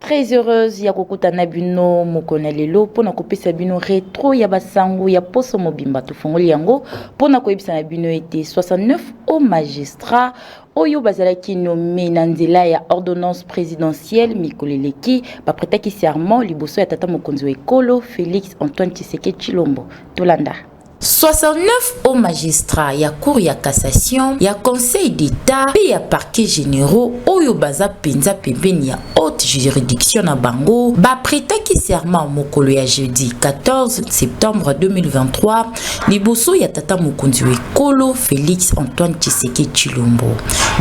Très heureuse ya kokutana bino mokona lelo pona kopesa bino retro ya basango ya poso mobimba tofongoli yango pona koyebisa na bino ete 69 au magistrat oyo bazalaki nommé na nzela ya ordonnance présidentielle mikoleleki bapretaki serment liboso ya tata mokonzi wa ekolo Félix Antoine Tshisekedi Tshilombo tolanda 69 au magistrat ya cour ya cassation ya conseil d'état pe ya parquet généraux oyo baza penza pembeni ya haute juridiction na bango bapretaki serment mokolo ya jeudi 14 septembre 2023 liboso ya tata mokonzi wa ekolo Félix Antoine Tshisekedi Tshilombo.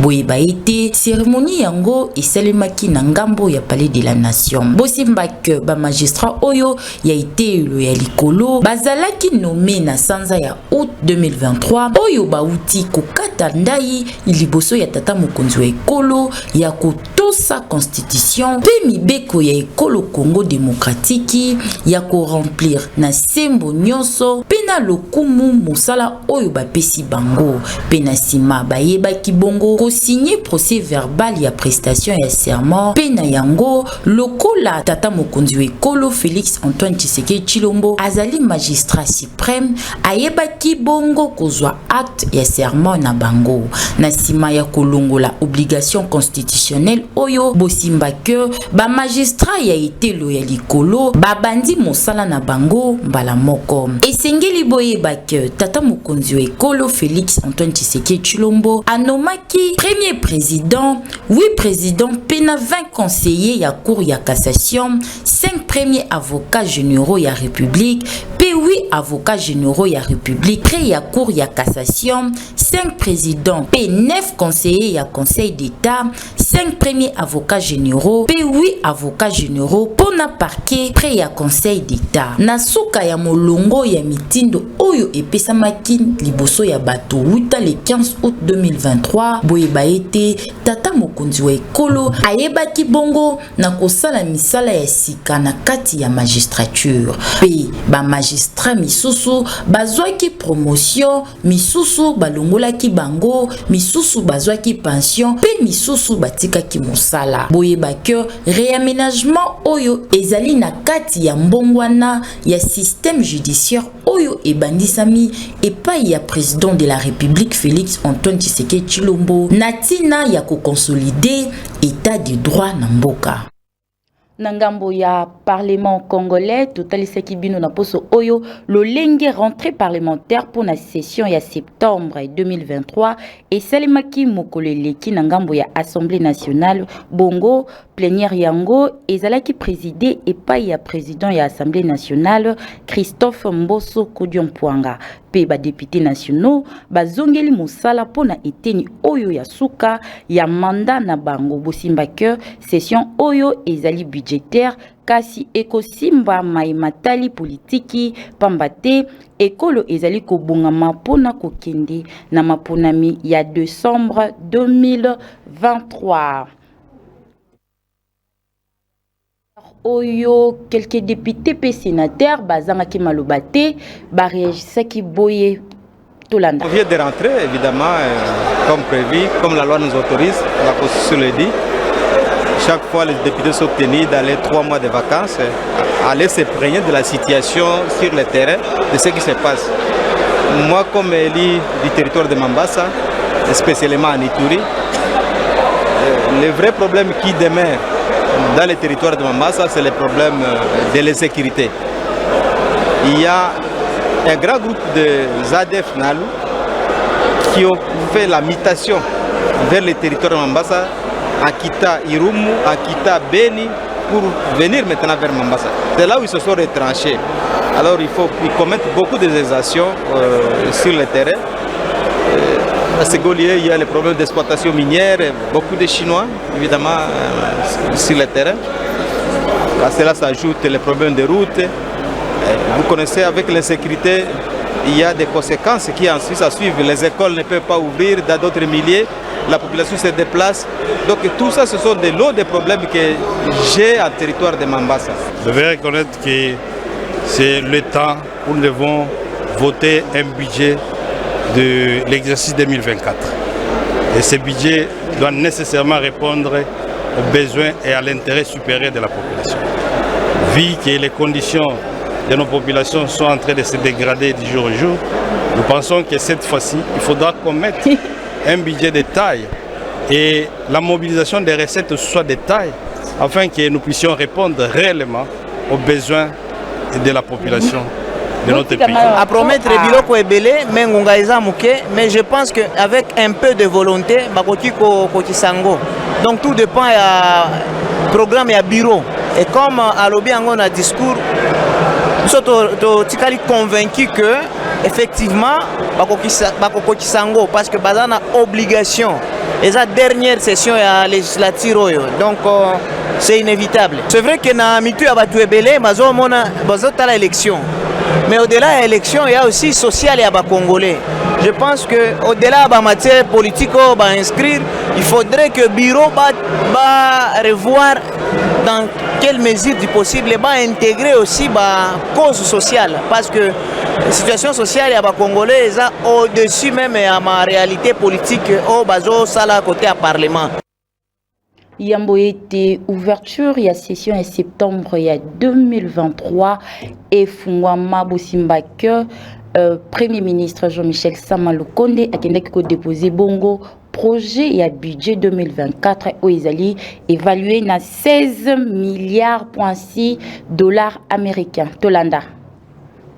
Boyeba ete cérémonie yango esalemaki na ngambo ya palais de la nation. Bosimbak ba magistrat oyo ya etelo ya likolo bazalaki nommé na sanza ya août 2023 oyo bauti kokata ndai liboso ya tata mokonzi wa ekolo ya kotosa constitution pe mibeko ya ekolo Congo démocratique ya ko remplir na sembo nyonso pe na lokumu mosala oyo bapesi bango pe na sima bayebaki bongo ko signer procès verbal ya prestation ya serment pe na yango lokola tata mokonzi wa ekolo Félix Antoine Tshisekedi Tshilombo azali magistrat suprême ayebaki bongo kozwa acte ya serment na bango na sima ya kolongola obligation constitutionnelle oyo bosimba que ba magistrat ya etelo ya likolo babandi mosala na bango mbala moko esengeli boyeba que tata mokonzi wa ekolo Félix Antoine Tshisekedi Tshilombo anomaki premier président 8 présidents pena 20 conseillers ya cour ya cassation 5 premiers avocats généraux ya république pe 8 avocats généraux ya république près ya cour ya cassation 5 présidents pe 9 conseillers ya conseil d'état 5 premiers avocats généraux pe 8 avocats généraux pona parquet près ya conseil d'état na suka ya molongo ya mitindo oyo epesamaki liboso ya bato wuta le 15 août 2023 boyeba ete tata mokonzi wa ekolo ayebaki bongo na kosala misala ya sika na kati ya magistrature pe ba magistrat misusu bazwaki promotion misusu balongolaki bango misusu bazwaki pension pe misusu batikaki mosala boyeba que réaménagement oyo ezali na kati ya mbongwana ya système judiciaire oyo ebandisami epai ya président de la république Félix Antoine Tshisekedi Tshilombo natina ya consolider état de droit na mboka. Nangambo ya parlement congolais totalisaki bino na poso oyo lolenge rentrée parlementaire pour la session ya septembre 2023 et salimaki mokoleleki nangambo ya assemblée nationale bongo plénière yango ezalaki présidé epai ya président ya assemblée nationale Christophe Mboso Kodiompoanga pe ba députés nationaux bazongeli mosala pona eteni oyo ya suka ya mandat na bango bosimba que session oyo ezali budgétaire kasi ekosimba maimatali politiki pambate ekolo ezali kobongama pona kokende na maponami ya décembre 2023. Oyo quelques députés et sénateurs bazangaki malobate ba réagisaki boye tolanda. On vient de rentrer évidemment comme prévu, comme la loi nous autorise, la constitution le dit. Chaque fois les députés sont tenus dans les 3 mois de vacances à aller se plaindre de la situation sur le terrain, de ce qui se passe. Moi comme élu du territoire de Mambasa, spécialement en Ituri, le vrai problème qui demeure dans le territoire de Mambasa, c'est le problème de l'insécurité. Il y a un grand groupe de ZADF Nalu qui ont fait la mutation vers le territoire de Mambasa, en quittant Irumu, en quittant Beni, pour venir maintenant vers Mambasa. C'est là où ils se sont retranchés. Alors ils commettent beaucoup d'exactions sur le terrain. À Ségolier, il y a les problèmes d'exploitation minière, beaucoup de Chinois, évidemment, sur le terrain. À cela s'ajoutent les problèmes de route. Vous connaissez, avec l'insécurité, il y a des conséquences qui ensuite à suivre. Les écoles ne peuvent pas ouvrir dans d'autres milieux, la population se déplace. Donc tout ça, ce sont des lots de problèmes que j'ai en territoire de Mambasa. Je vais reconnaître que c'est le temps où nous devons voter un budget de l'exercice 2024. Et ce budget doit nécessairement répondre aux besoins et à l'intérêt supérieur de la population. Vu que les conditions de nos populations sont en train de se dégrader du jour au jour, nous pensons que cette fois-ci, il faudra qu'on mette un budget de taille et la mobilisation des recettes soit de taille afin que nous puissions répondre réellement aux besoins de la population de notre pays. À promettre biloko ebele mais ngonga eza muke, mais je pense qu'avec un peu de volonté bakoki kokisango. Donc tout dépend du programme et du bureau. Et comme alobi yango na discours, nous sommes convaincus que effectivement bakokisango parce que baza na obligation. Et la dernière session de la législature, donc c'est inévitable. C'est vrai que dans mitu ya batu ebele bazotala élection. Mais au-delà de l'élection, il y a aussi social et Congolais. Je pense qu'au-delà de la matière politique, inscrire, il faudrait que le bureau va revoir dans quelle mesure du possible va intégrer aussi la cause sociale. Parce que la situation sociale et Congolais est au-dessus même de ma réalité politique au bazo sala côté à Parlement. Yambo était ouverture, il y a session en septembre, il y a 2023 et Fungwama Bosimbake, Premier ministre Jean-Michel Sama Lukonde a déposé bongo projet et budget 2024 au Isali évalué à 16 milliards $6 américains. Tolanda.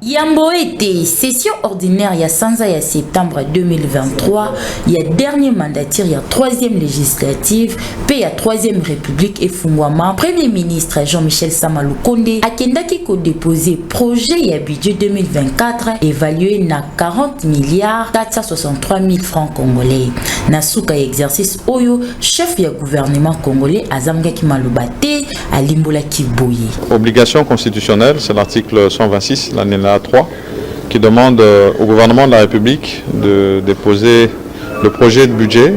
Yambo était session ordinaire il y a Sanza il y a septembre 2023, il y a dernier mandataire, il y a troisième législative, puis il y a troisième république et Fungwama. Premier ministre Jean-Michel Sama Lukonde a kendaki ko déposé projet et budget 2024 évalué à 40 milliards 463 000 francs congolais. Nasuka exercice oyo chef du gouvernement congolais Azamga Kimalubate à Limbola Kiboye. Obligation constitutionnelle, c'est l'article 126, l'année 3, qui demande au gouvernement de la République de déposer le projet de budget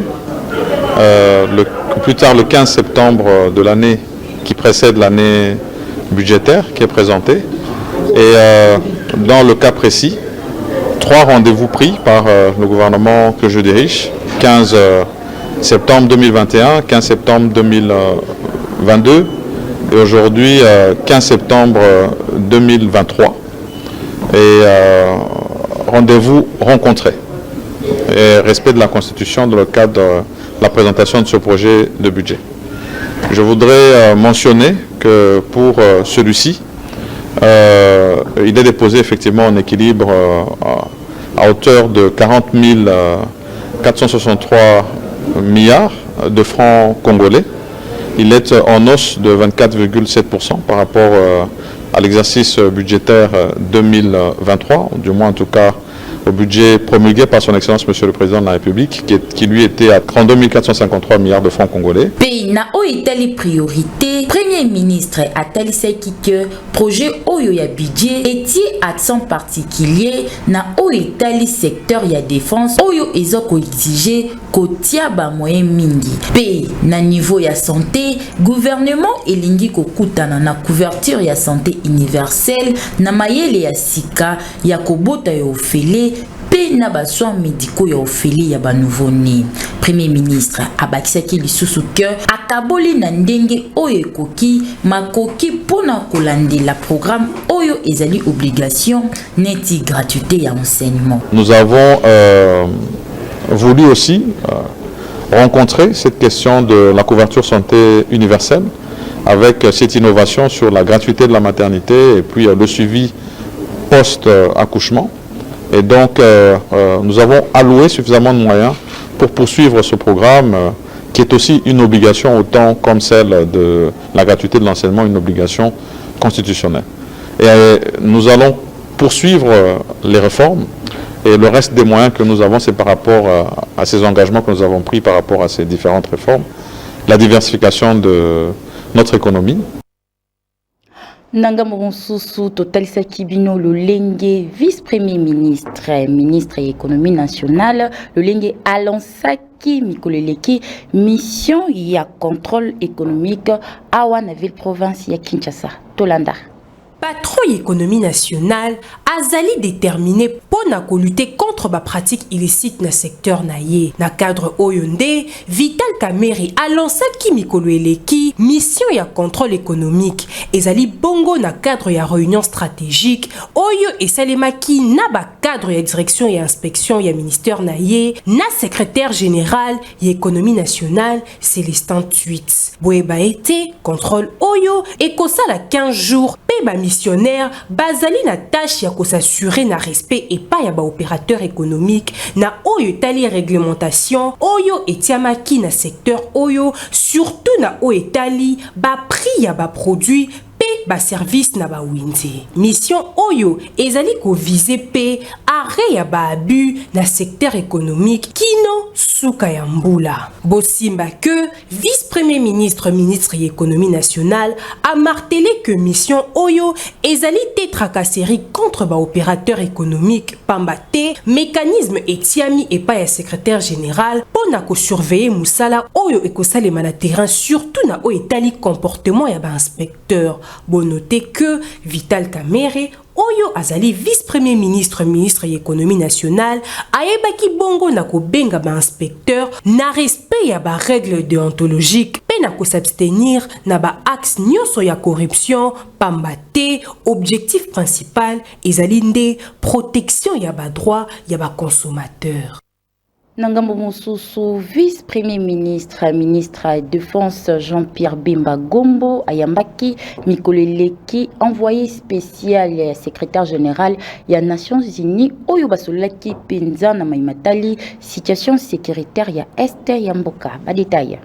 plus tard le 15 septembre de l'année qui précède l'année budgétaire qui est présentée. Et dans le cas précis, 3 rendez-vous pris par le gouvernement que je dirige, 15 septembre 2021, 15 septembre 2022 et aujourd'hui 15 septembre 2023. Et rendez-vous rencontrés et respect de la Constitution dans le cadre de la présentation de ce projet de budget. Je voudrais mentionner que pour celui-ci, il est déposé effectivement en équilibre à hauteur de 40 463 milliards de francs congolais. Il est en hausse de 24,7% par rapport à l'exercice budgétaire 2023, du moins en tout cas au budget promulgué par son Excellence Monsieur le Président de la République, qui lui était à 32 453 milliards de francs congolais. Pays na oitali priorité, Premier ministre Atali Sekike, projet Oyo ya budget et accent particulier na oitali secteur ya défense Oyo ezoko exiger kotia ba moyen mingi. Pays na niveau ya santé, gouvernement elingi kokutana na couverture ya santé universelle na mayele ya sika ya kobota ya ofele pe na basoins médicaux ya ofele ya ba nouveau-né. Premier ministre abakisaki lisusu ke akaboli na ndenge oyo ekoki makoki pona kolandela programme oyo ezali obligation neti gratuité ya enseignement. Nous avons voulu aussi rencontrer cette question de la couverture santé universelle avec cette innovation sur la gratuité de la maternité et puis le suivi post-accouchement. Et donc, nous avons alloué suffisamment de moyens pour poursuivre ce programme qui est aussi une obligation autant comme celle de la gratuité de l'enseignement, une obligation constitutionnelle. Et nous allons poursuivre les réformes et le reste des moyens que nous avons, c'est par rapport à ces engagements que nous avons pris par rapport à ces différentes réformes, la diversification de notre économie. Nanga Moronsusu Totalisa Kibino Lolenge, vice-premier ministre, ministre de l'économie nationale, Lolenge Alonsaki Mikoleleki, mission ya contrôle économique à Wana ville province ya Kinshasa, Tolanda. Patron économie nationale azali déterminé pour lutter contre la pratique illicite dans le secteur naïe. Na cadre Oyonde, Vital Kamerhe a lancé Mikolo Eleki mission ya contrôle économique. Ezali bongo na cadre ya réunion stratégique. Oyo et Salemaki na ba cadre ya direction et inspection ya ministère naïe na secrétaire général ya économie nationale Célestin Tuitz. Boeba été contrôle Oyo et kosala 15 jours ba missionnaire bazali na tâche ya ko s'assurer na respect et pas ya ba opérateur économique na oyo tali réglementation oyo etiamaki na secteur oyo surtout na oyo tali ba prix ya ba produit ba service na ba winzi. Mission oyo ezali ko viser pe arrêt ya ba abus na secteur économique kino suka ya mbula. Bosimba que vice-premier ministre ministre de l'économie nationale a martelé que mission oyo ezali te tracasserie contre ba opérateur économique pambate mécanisme etiami et pas ya secrétaire général pour na ko surveiller musala oyo ekosalema na terrain surtout na oyo etali comportement ya ba inspecteur. Bon noter que Vital Kamerhe Oyo azali vice-premier ministre ministre de l'économie nationale ayebaki bongo na ko benga ba inspecteur na respect ya ba règle déontologique pe na ko s'abstenir na ba axe nyonso ya corruption pambate objectif principal ezali nde protection ya ba droit ya ba consommateur. Nangambo Mosusu, vice-premier ministre, ministre de Défense Jean-Pierre Bemba Gombo, Ayambaki, Mikolo Eleki, envoyé spécial secrétaire général des Nations Unies, Oyo Basolaki Penza na Maimatali, situation sécuritaire ya Est Yamboka. Ba détail.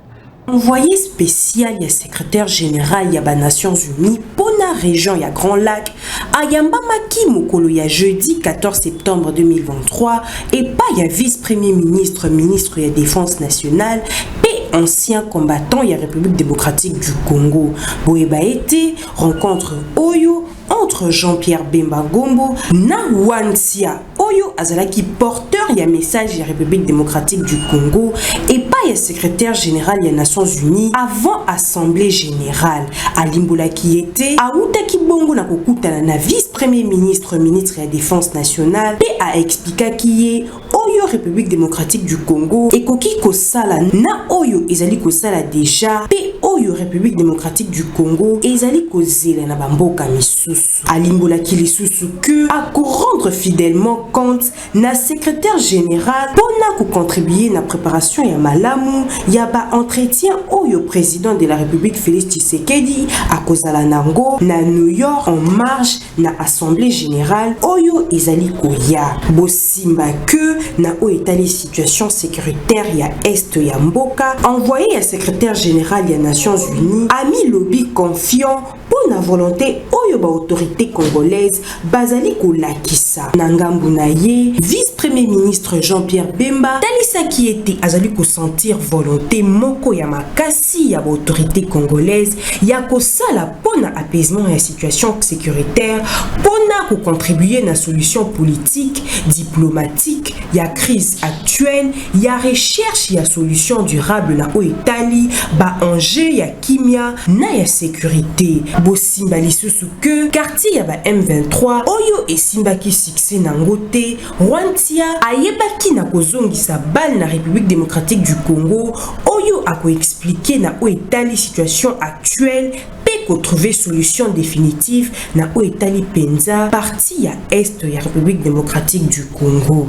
Envoyé spécial ya secrétaire général ya ba Nations Unies pour la région ya Grand Lac, Ayamba Maki Mokolo ya jeudi 14 septembre 2023 et pas ya vice-premier ministre ministre de Défense nationale et ancien combattant ya République démocratique du Congo. Boeba été rencontre Oyo entre Jean-Pierre Bemba Gombo na Wansia Oyo azalaki porteur ya message ya République démocratique du Congo et pas ya secrétaire général ya Nations Unies avant assemblée générale. Alimbola qui était aoutaki bongo na kokutana na vice-premier ministre ministre de la Défense nationale et a expliqué qui est Oyo République démocratique du Congo et koki kosala na Oyo ezali kosala déjà pe Oyo République démocratique du Congo ezali kozela na bamboka misusu. Alimbola ki lisusu que a rendre fidèlement compte na secrétaire général pour na contribuer na préparation ya malamu ya ba entretien Oyo président de la République Félix Tshisekedi a kozala nango na New York en marge na assemblée générale Oyo ezali koya. Bosimba que na o etali situation sécuritaire ya Est ya Mboka envoyé à secrétaire général ya Nations Unies a mis lobby confiant pour la volonté Oyo ba autorité congolaise bazali kolakisa nangambu na ye vice-premier ministre Jean-Pierre Bemba talisa qui était azali ko sentir volonté moko ya makasi ya ba autorité congolaise ya ko sala pona apaisement ya situation sécuritaire pona ko contribuer na solution politique diplomatique ya crise actuelle ya recherche ya solution durable na o Italie ba enjeu ya kimia na ya sécurité. Bosimba lisusu que quartier ya ba M23 Oyo esimbaki succès na ngote Rwantia ayebaki na kozongisa bal na République démocratique du Congo Oyo a ko expliquer na o Italie situation actuelle pe ko trouver solution définitive na o Italie penza partie ya Est ya République démocratique du Congo.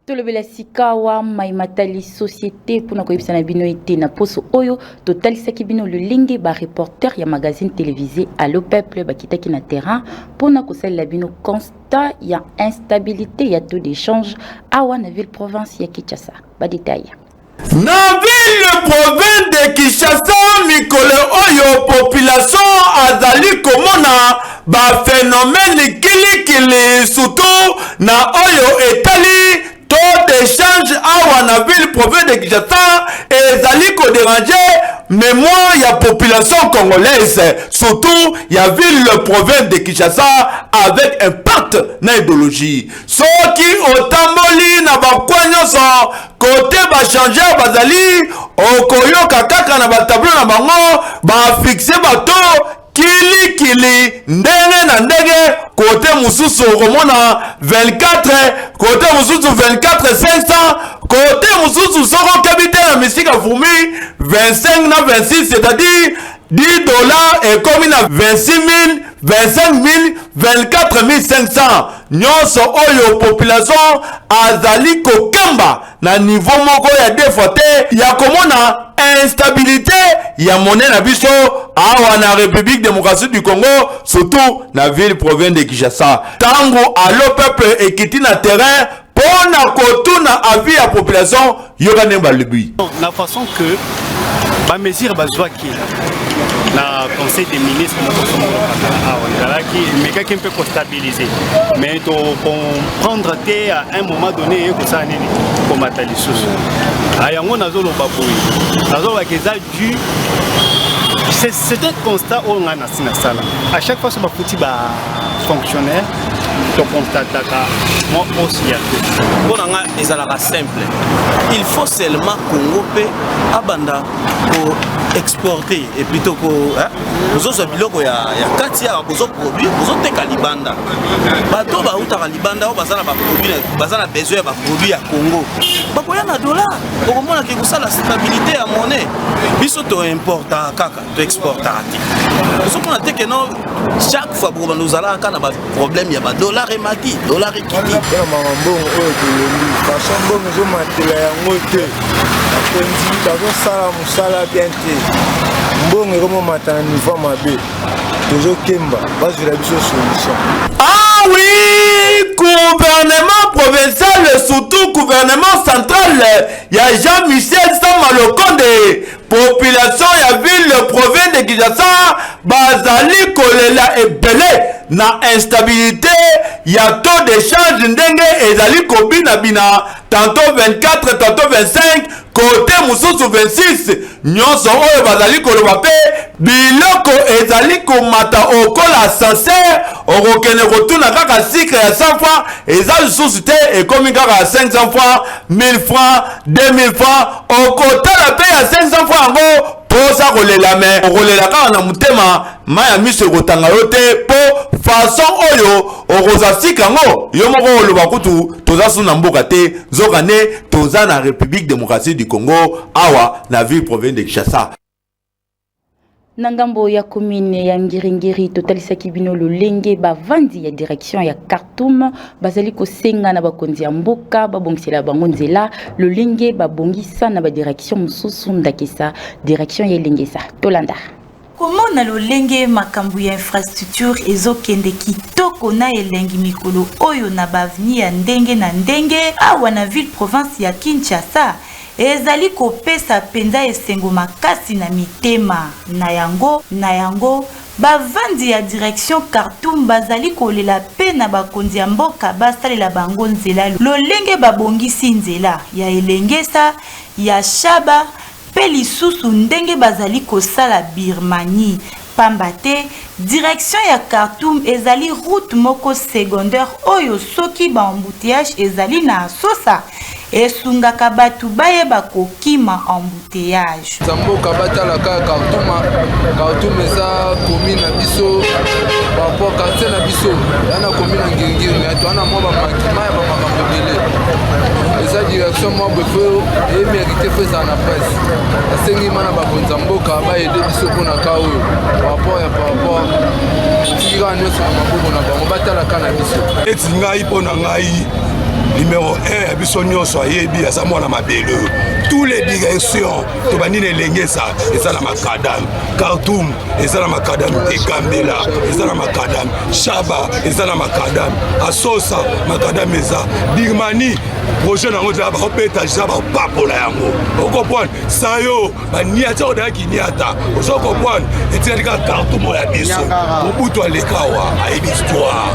Tolobela sikawa maimatali société pour na koyebisa na bino ete na poso oyo totalisaki bino lolenge ba reporter ya magazine télévisé Allo Peuple bakitaki na terrain pour na kosalela bino constat ya instabilité ya taux d'échange awa na ville province ya Kinshasa. Ba détail. Na ville province de Kinshasa mikolo oyo population azali komona ba phénomène kilikili surtout na oyo etali taux d'échange awa na ville province de Kinshasa ezali ko déranger mémoire ya population congolaise surtout ya ville province de Kinshasa avec impact na idéologie soki otamboli na bakwanyo so côté ba changer bazali okoyoka kaka na ba tableau na bango ba fixer bato kilikili ndenge na ndenge kote mususu okomona 24 kote mususu 24 500 kote mususu soko kebite na misika fumi 25 na 26 c'est-à-dire 10 dollars et comme na 26 000 25 000 24 500 nyonso oyo population azali kokemba na niveau moko ya defote ya komona instabilité ya monnaie na biso awa na République démocratique du Congo surtout na ville province de Kinshasa tango allo peuple ekiti na terrain pona kotuna avis ya population yoka nemba lubi la façon que ba mesure bazwaki na conseil des ministres mais qui peut stabiliser mais to comprendre que à un moment donné que ça nini comme atali sous ayango nazolo baboui nazolo bakeza du c'est un constat où on a na sala à chaque fois ce bakuti ba fonctionnaire to constataka moi aussi ya pour nga ezalaka simple il faut seulement Congo pe abanda pour exporter et plutôt que nous autres biloko ya kati ya bozo produit bozo teka libanda bato ba utaka libanda o bazana ba produit bazana besoin ba produit ya Congo bakoya na dollar okomona ke kusala stabilité ya monnaie biso to importa kaka to exporta ati nous sommes na que non chaque fois pour nous ala kana ba problème ya ba dollar et maki dollar et kiti na mambo oyo to yombi façon bongo zo matela yango te akondi bazo sala musala bien te mbongo comme matana niveau mabe tozo kemba bazira biso solution. Ah oui, gouvernement provincial surtout gouvernement central il y a Jean-Michel Samalokonde population ya ville province de Kinshasa bazali kolela ebele na instabilité ya taux d'échange ndenge ezali kobina bina tantôt 24 tantôt 25 côté mususu 26 nyonso oyo bazali koloba pe biloko ezali komata okola sincère okokene kotuna kaka cycle ya 100 francs eza lisusu te ekomi kaka 500 francs 1000 francs 2000 francs okotala pe ya 500 francs yango posa kolela me okolela kaka na mutema maya miso ekotanga yo te po façon oyo okoza sika ngo yo moko oloba kutu toza suna mboka te zoka ne toza na République démocratique du Congo awa na ville province de Kinshasa. Nangambo ya commune ya Ngiringiri totalisaki bino lolenge bavandi ya direction ya Khartoum bazali kosenga na bakonzi ya mboka babongisela bango nzela lolenge babongisa na ba direction mususu ndakisa direction ya Lengesa tolanda. Comment na lolenge makambu ya infrastructure ezokende kitoko na elengi mikolo oyo na bavni ya ndenge na ndenge awa na ville province ya Kinshasa ezali kopesa penza esengo makasi na mitema na yango bavandi ya direction Khartoum bazali kolela pe na bakonzi ya mboka basalela bango nzela lolenge babongisi nzela ya Elengesa ya Shaba pe lisusu ndenge bazali kosala Birmanie pambate direction ya Khartoum ezali route moko secondaire oyo soki ba embouteillage ezali na sosa esungaka batu bayeba kokima embouteillage zamboka batala ka Khartoum eza commune na biso rapport quartier na biso yana commune na Ngiringiri mais to ana mwa ba makima ya ba makambo bele eza direction mwa befo et mérité fait en presse asengi mana ba konza mboka ba aider biso pona ka oyo rapport ya par rapport tira nyonso na maboko na bango batala ka na biso eti ngai pona ngai numéro 1 ya biso nyonso ayebi aza mwana mabele tous les directions to banini Lengesa eza na makadam Khartoum eza na makadam Ekambela eza na makadam Shaba eza na makadam Asosa makadam eza Birmanie projet nango za ba opeta za ba papola yango okopone sayo baniata odaki niata osokopone etika Khartoum ya biso obuto alekawa ayebi histoire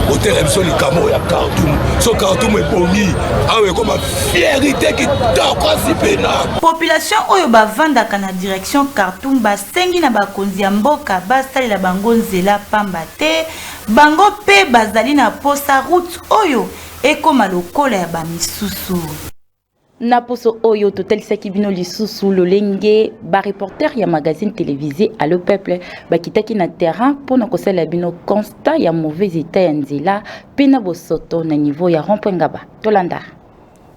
hôtel biso likamo ya Khartoum so Khartoum ebongi awe koma fierté kitoko sipena population oyo bavandaka na direction Khartoum basengi na bakonzi ya mboka basalela bango nzela pamba te bango pe bazali na posa route oyo ekoma lokola ya bamisusu. na poso oyo totalisaki bino lisusu lolenge bareporter ya magazine télévisé Allo Peuple bakitaki na terrain mpona kosala bino constat ya mauvais état ya nzela mpe na bosoto na niveau ya rond-point Ngaba. Tolanda.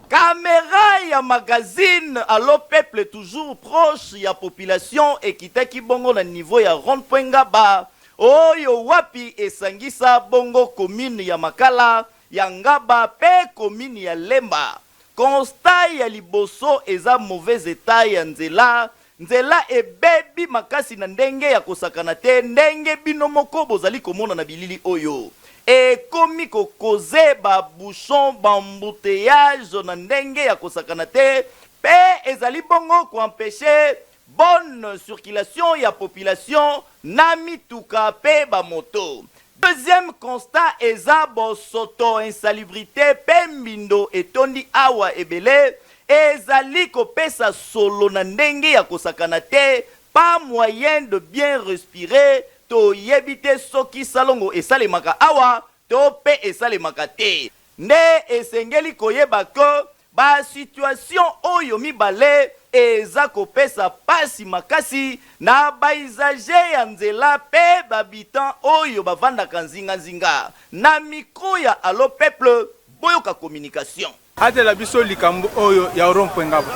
Caméra ya magazine Allo Peuple toujours proche ya population ekitaki bongo na niveau ya rond-point Ngaba oyo wapi esangisa bongo commune ya Makala ya Ngaba pe commune ya Lemba. Constat ya liboso eza mauvais état ya nzela ebebi makasi na ndenge ya kosakana te ndenge bino moko bozali komona na bilili oyo ekomi kokoze ba bouchon bambouteillage na ndenge ya kosakana te pe ezali bongo koempêcher bonne circulation ya population na mituka pe ba moto. Deuxième constat eza bosoto insalubrité pe mbindo etondi awa ebele ezali kopesa solo na ndenge ya kosakana te pas moyen de bien respirer to yebite soki salongo esalemaka awa to pe esalemaka te nde esengeli koyeba ko ba situation oyo mibale eza kopesa pasi makasi na baizaje ya nzela pe babitan oyo bavandaka nzinga na mikro ya Allo Peuple boyoka communication atela biso likambo oyo ya rond-point Ngaba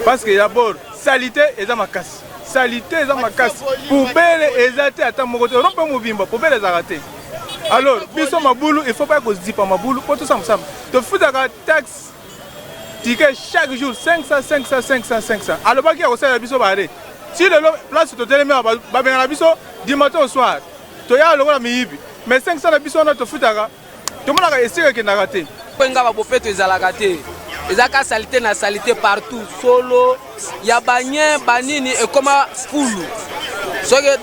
parce que d'abord salité eza makasi poubelle eza te ata moko te rond-point mobimba poubelle eza te alors biso mabulu il faut pas ko zipa mabulu po to samsam to futaka taxe ticket chaque jour 500. Alors baki ko sala biso bare. Si le place to telemi ba benga biso du matin au soir. To ya lokola miyibi. Mais 500 na biso na to futaka. To mona ka esika ke na te. Ngaba bo feto ezalaka te. Ezaka salité na salité partout. Solo ya banyen banini et comme fulu.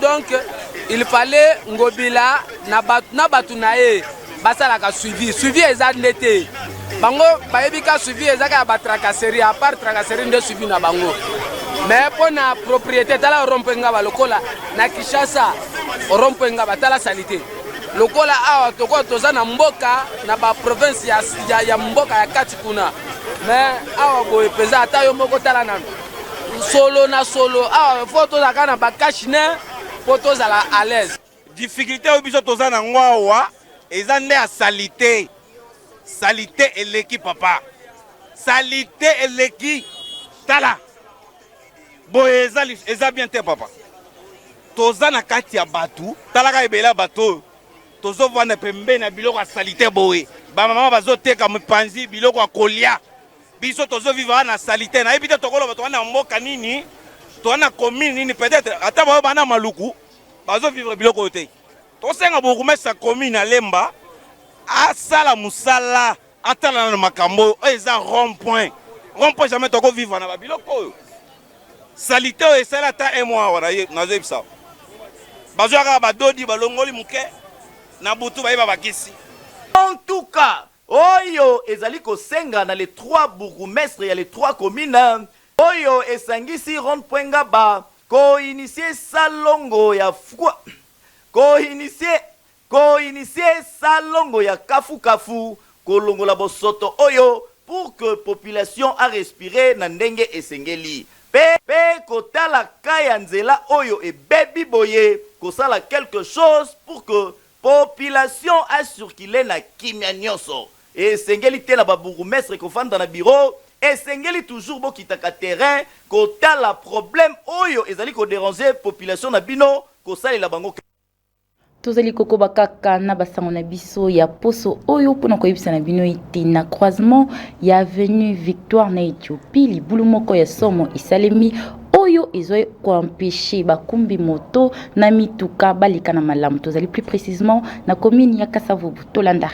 Donc il fallait ngobila na batu na e basala ka suivi eza ndete. Bango baebika suivi ezaka ba tracasserie à part tracasserie nde suivi na bango mais pona propriété tala rond-point Ngaba lokola na Kinshasa rond-point Ngaba tala salité lokola awa toko toza na mboka na ba province ya mboka ya kati kuna mais awa boye peza ata yo moko tala na solo awa photo za kana ba kashine photo za la à l'aise difficulté obiso toza na ngwa eza nde ya salité eleki papa salité eleki tala boye eza bien te papa toza na kati ya batu talaka ebela bato tozovanda pembeni na biloko ya salité boye bamama bazoteka mipanzi biloko ya kolia biso tozovivre na salité na yebi te tokoloba towana mboka nini towana commune nini peut-être ata bao bana maluku bazovivre biloko oyo te tosenga bokumesa commune na Lemba asala musala atala na makambo eza rond-point jamais toko vivre na babiloko oyo salité oyo esala ta un mois wana nazebisa bazwaka badodi balongoli muke na butu bayeba bakisi. En tout cas oyo ezali kosenga na les trois bourgmestres ya les trois communes oyo esangisi rond-point Ngaba ko-initier salongo ya fwa ko-initier salongo ya kafu kolongola bosoto oyo pour que population a respirer na ndenge esengeli pe kotala kaya nzela oyo ebebi boye kosala quelque chose pour que population a circuler na kimia nyonso esengeli te na babourgmestre kofanda na bureau esengeli toujours bokitaka terrain kotala problème oyo ezali kodéranger population na bino kosalela bango. Tozali kokoba kaka na basango na biso ya poso oyo pona koyebisa na bino ete na croisement ya avenue Victoire na Ethiopie libulu moko ya somo isalemi oyo ezoe koempêcher bakumbi moto na mituka balika na malamu. Tozali plus précisément na commune ya Kasavubu. Tolanda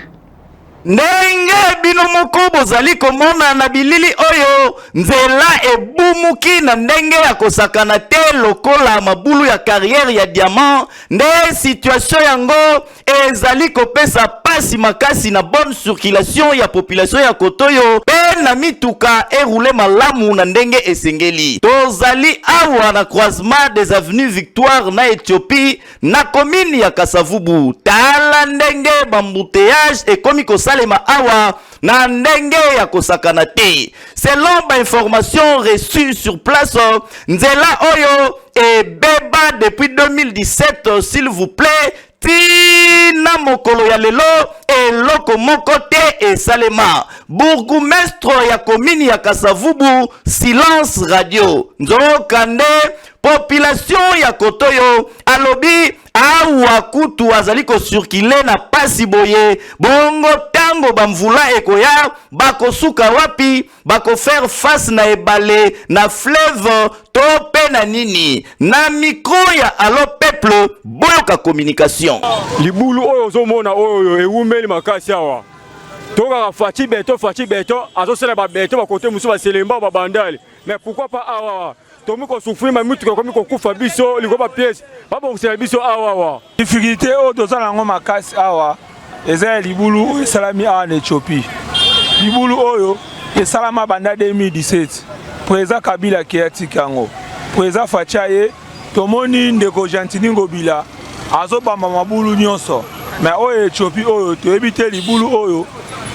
ndenge bino moko bozali komona na bilili oyo nzela ebumuki na ndenge ya kosakana te lokola mabulu ya carrière ya diamant nde situation yango ezali kopesa pasi makasi na bonne circulation ya population ya Kotoyo pe na mituka eroule malamu na ndenge esengeli. Tozali awa na croisement des avenues Victoire na Ethiopie na commune ya Kasavubu. Tala ndenge bambouteillage ekomi kosalema awa na ndenge ya kosakana te. Selon ba information reçue sur place, nzela oyo e beba depuis 2017 s'il vous plaît. Tina mokolo ya lelo eloko moko te esalema. Bourgmestre ya commune ya Kasavubu, silence radio. Nzokande population ya Kotoyo alobi awa kutu azali ko circuler na pasi boye bongo tango bamvula ekoya bako suka wapi bako faire face na ebale na fleuve tope na nini na micro ya allo peuple boyoka communication libulu oyo zomona oyo ewumeli makasi awa toka fachi beto azosela ba beto ba côté musu ba selemba ba bandali mais pourquoi pas awa tomiko souffrir ma mutu ko komiko kufa biso liko ba pièce ba bongisa biso awa difficulté o dozala ngo makasi awa eza libulu esalami awa na Ethiopie libulu oyo esalama banda 2017 président Kabila ki atikango président Fachaye tomoni ndeko Gentini Ngobila azobamba mabulu nyonso mais oyo Ethiopie oyo toyebite libulu oyo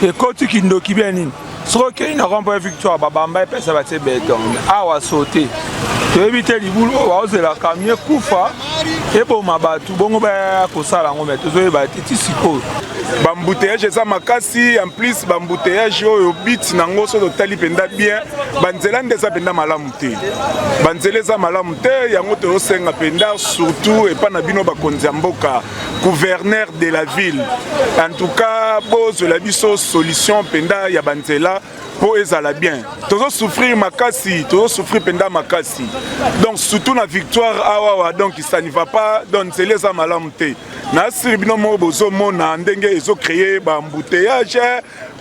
ekoti kindoki bien soki ina rompo victoire babamba pesa bate beton awa sauté toyebite libulu oyo ozela kamie kufa eboma batu bongo ba kosala ngo meto zoyeba titi siko bambouteillage eza makasi en plus bambouteillage oyo bit nango so totali penda bien banzela ndeza penda malamu te banzela eza malamu te yango toyosenga penda surtout epa na bino bakonzi ya mboka gouverneur de la ville en tout cas bozwela biso solution penda ya banzela po ezala bien tozo souffrir makasi tozo souffrir penda makasi donc surtout na victoire awa donc ça ne va pas donc nzela eza malamu te na siribino mo bozo mona ndenge ezo créer ba embouteillage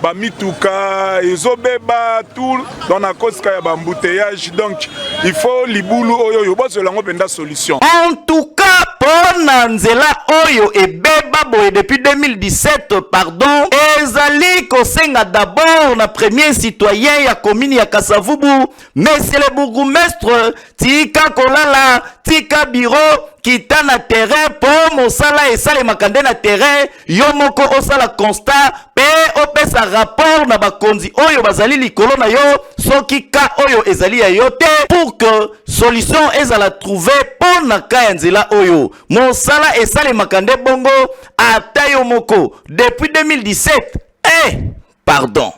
ba mituka ezo beba tout dans la cause ka ya ba embouteillage donc il faut libulu oyo yo bozo lango penda solution en tout cas pona nzela oyo ebeba boye depuis 2017 pardon ezali kosenga d'abord na premier citoyen ya commune ya Kasavubu monsieur le bourgmestre tika kolala tika bureau kita na terrain po mosala esale makande na terrain yo moko osala constat pe opesa rapport na bakonzi oyo bazali likolo na yo soki ka oyo ezali ya yo te pour que solution ezala trouver po na ka ya nzela oyo mosala esale makande bongo ata yo moko depuis 2017 pardon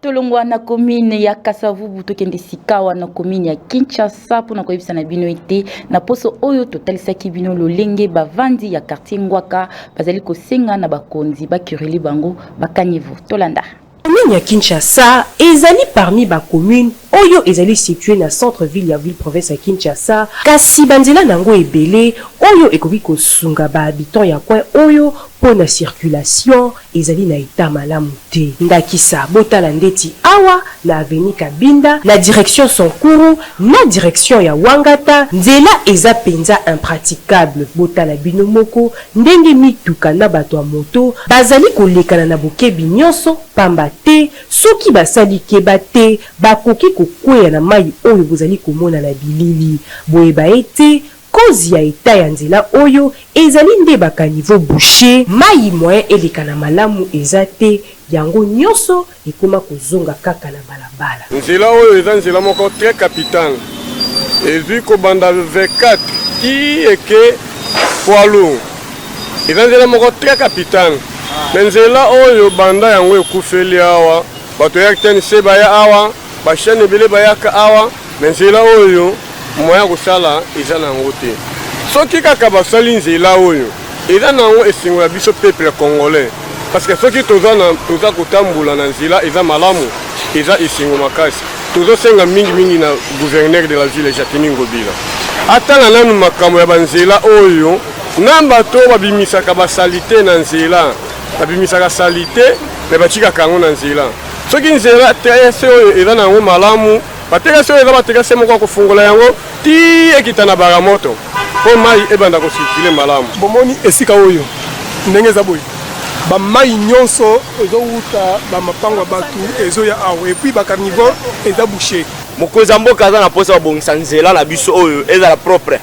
tolongwa na commune ya Kasavubu tokende sikawa na commune ya Kinshasa pona koyebisa na bino ete na poso oyo totalisaki bino lolenge bavandi ya quartier Ngwaka bazali kosenga na bakonzi bakireli bango bakanyevo tolanda commune ya Kinshasa ezali parmi ba commune oyo ezali situé na centre-ville ya ville province ya Kinshasa kasi banzela nango ebele oyo ekoki kosunga ba habitants ya coin oyo pona circulation ezali na eta malamu te ndakisa botala ndeti awa na avenue Kabinda na direction Sonkuru na direction ya Wangata nzela eza penza impraticable botala bino moko ndenge mituka na bato ya moto bazali kolekana na bokebi nyonso pamba te soki basali keba te bakoki kokweya na mai oyo bozali komona na bilili boyeba ete kozi ya eta ya nzela oyo ezali nde bakaniveau boucher mai moyen eleka na malamu eza te yango nyonso ekoma kozonga kaka na balabala nzela oyo eza nzela moko très capital ezwi kobanda 24 ki eke poilu eza nzela moko très capital me nzela oyo banda yango ekufeli awa bato ya TNC baya awa bashane ebele bayaka awa me nzela oyo moya kosala eza nango te soki kaka basali nzela oyo eza nango esengo ya biso peuple congolais parce que soki toza kotambola na nzela eza malamu eza esengo makasi tozosenga mingi na gouverneur de la ville Gentini Ngobila atala nanu makambo ya banzela oyo na bato babimisaka basalite na nzela babimisaka salite me batikaka yango na nzela soki nzela TSE oyo eza nango malamu batekasi oyo eza batekasi moko kofungola yango ti ekita na baramoto po mai ebanda kosirkule malamu bomoni esika oyo ndenge eza boye bamai nyonso ezowuta bamapango ya bato ezoya awa epuis bacarnivore eza bouché mokonzi ya mboka aza na mposa babongisa nzela na biso oyo ezala propre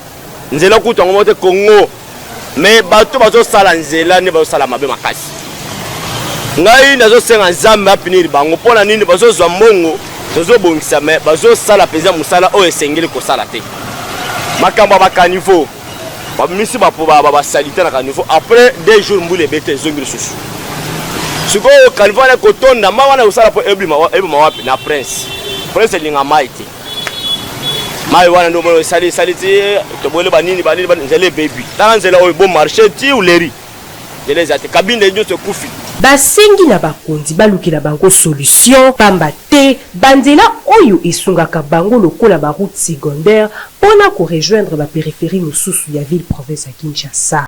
nzela kutu yango moko te Congo me bato bazosala nzela nde bazosala mabe makasi ngai nazosenga nzambe apiniri bango mpo na nini bazozwa mbongo tozobongisa me bazosala mpenza mosala oyo esengeli kosala te makambo ya bakaniveau bamisi basalite na kaniveau après 2 jours mbula ebete ezongi lisusu sikoyo kaniveau wana kotonda ma wana kosala mpo ebima wapi na prince elinga mai te mai wana ndio mwana esali te toboyele banini nzela ebebi tala nzela oyo bon marché ti uleri nzela eza te kabine nyonso ekufi basengi na bakonzi balukela bango solution pamba te banzela oyo esungaka bango lokola baroute secondaire mpona korejoindre bapériphérie mosusu ya ville province ya Kinshasa.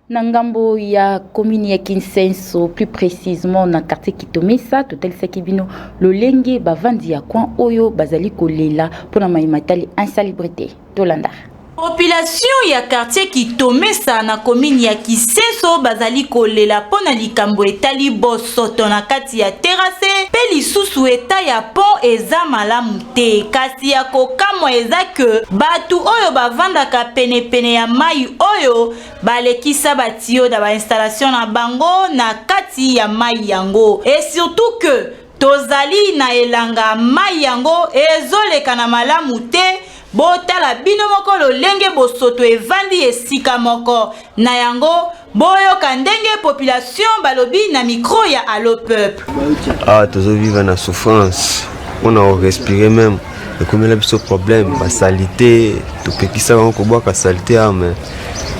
Na ngambo ya commune ya Kinsenso, plus précisément na quartier Kitomesa, total sakibino lolenge bavandi ya coin oyo bazali kolela mpona maimatali insalubrité tolanda. Population ya quartier Kitomesa na commune ya Kisenso bazali kolela pona likambo etali bosoto na kati ya terrasse pe lisusu eta ya pont eza malamu te kasi ya kokamwa eza ke batu oyo bavandaka pene ya mai oyo balekisa batio da ba installation na bango na kati ya mai yango et surtout que tozali na elanga mai yango ezoleka na malamu te botala bino moko lolenge bosoto evandi esika moko na yango boyoka ndenge population balobi na micro ya Allo Peuple. Tozo vivre na souffrance, on a respiré même et comme il y a ce problème la saleté to pekisa ko boka saleté mais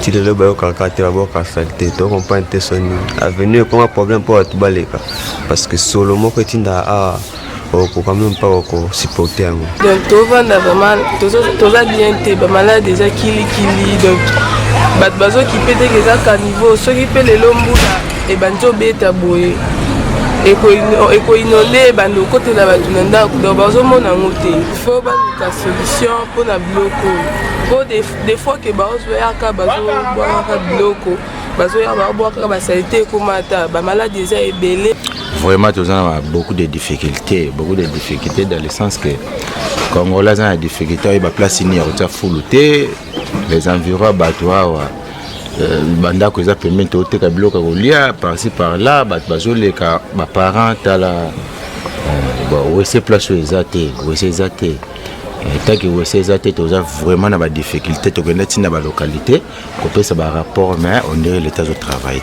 ti le bayo kalkate la boka saleté to comprendre te soni avenir comme un problème pour tout baleka parce que solo moko tinda pour quand même pas supporter. Donc tout va vraiment tout va bien te ba malade déjà kili donc bat bazo qui peut que ça caniveau ceux qui peut les lombula et banjo beta boye et ko inondé bando côté la batunanda donc bazo mona ngote faut ba la solution pour la bloco pour des fois que bazo ya ka bazo boire ka bloco bazo ya ba boire ka ba saleté comme ata ba malade déjà ebelé. Vraiment, nous avons beaucoup de difficultés dans le sens que Congolais ont des difficultés, ils ont place ici, ils ont foulouté, les environs battoirs, banda que ça permet de te bloquer au lia par-ci par-là, les parents où c'est place où ils étaient, tant que vous savez, vous avez vraiment des difficultés, vous avez des localités, vous avez un rapport, mais on est l'état de travail.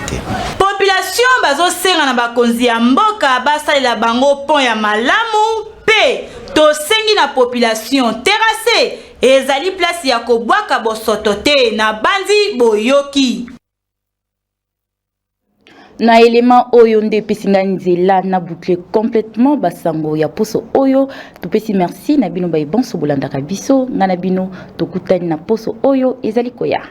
Population bazo senga na bakonzi ya mboka basalela bango pont ya malamu pe to sengi na population terrasse ezali place ya kobwaka bosoto te na bandi boyoki. Na élément oyo nde pesinga nzela na boucler complètement basango ya poso oyo topesi merci na bino bayi bonso bolanda biso ngana bino tokutani na poso oyo ezali koya.